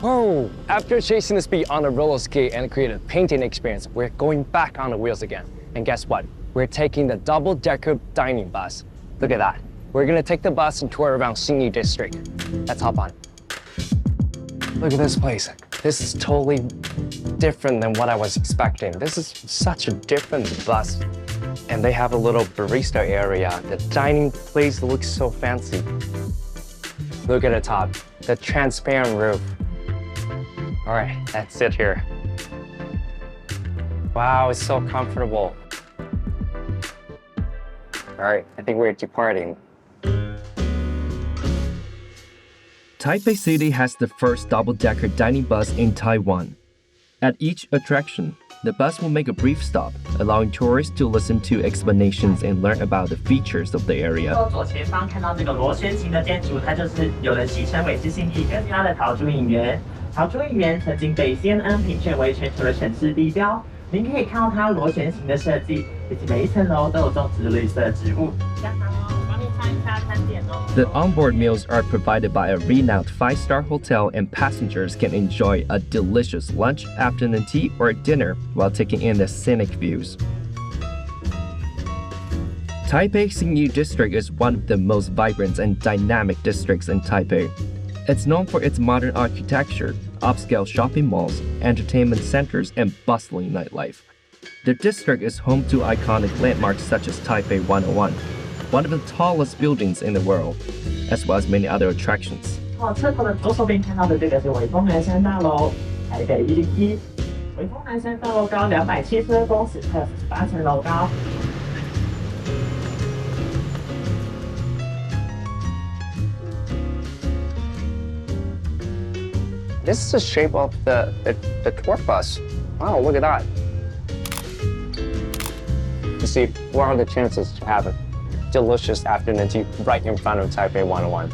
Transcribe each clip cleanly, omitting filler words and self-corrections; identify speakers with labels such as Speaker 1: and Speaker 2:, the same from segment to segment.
Speaker 1: Whoa! After chasing the speed on a roller skate and create a painting experience, we're going back on the wheels again. And guess what? We're taking the double-decker dining bus. Look at that. We're gonna take the bus and tour around 𝗥𝗲 district. Let's hop on. Look at this place. This is totally different than what I was expecting. This is such a different bus. And they have a little barista area. The dining place looks so fancy. Look at the top, the transparent roof. All right, let's sit here. Wow, it's so comfortable. All right, I think we're departing.
Speaker 2: Taipei City has the first double-decker dining bus in Taiwan. At each attraction, the bus will make a brief stop, allowing tourists to listen to explanations and learn about the features of the area.
Speaker 3: 左前方看到这个螺旋形的建筑，它就是有人戏称为是信义哥斯拉的陶朱影园。陶朱影园曾经被 CNN 评选为全球的城市地标。您可以看到它螺旋形的设计，以及每一层楼都有种植绿色植物。
Speaker 2: The onboard meals are provided by a renowned 5-star hotel, and passengers can enjoy a delicious lunch, afternoon tea, or dinner while taking in the scenic views. Taipei 𝗥𝗲 district is one of the most vibrant and dynamic districts in Taipei. It's known for its modern architecture, upscale shopping malls, entertainment centers, and bustling nightlife. The district is home to iconic landmarks such as Taipei 101, one of the tallest buildings in the world, as well as many other attractions.
Speaker 3: 侧头的左手边看到的这个是微风南山大楼，台北101。微风南山大楼高272公尺，它有48层楼高。
Speaker 1: This is the shape of the tour bus. Wow, look at that. You see, what are the chances to have a delicious afternoon tea right in front of Taipei 101?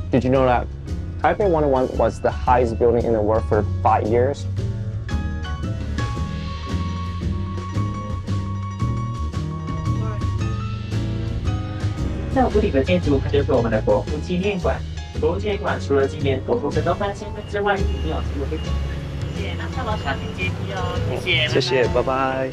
Speaker 1: Did you know that Taipei 101 was the highest building in the world for 5 years?
Speaker 3: 在屋顶的建筑，它就是我们的国父纪念馆。国父纪念馆除了纪念国父奋斗3千分之外，一定有纪录片。谢谢，那下楼小心阶梯哦。谢谢，
Speaker 1: 谢谢，拜拜。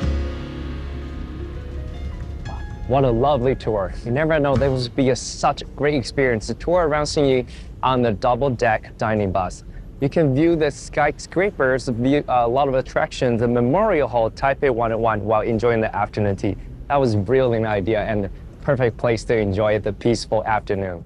Speaker 1: What a lovely tour. You never know there will be such a great experience to tour around 𝗥𝗲 on the double-deck dining bus. You can view the skyscrapers, view a lot of attractions, the Memorial Hall, Taipei 101 while enjoying the afternoon tea. That was a brilliant idea and perfect place to enjoy the peaceful afternoon.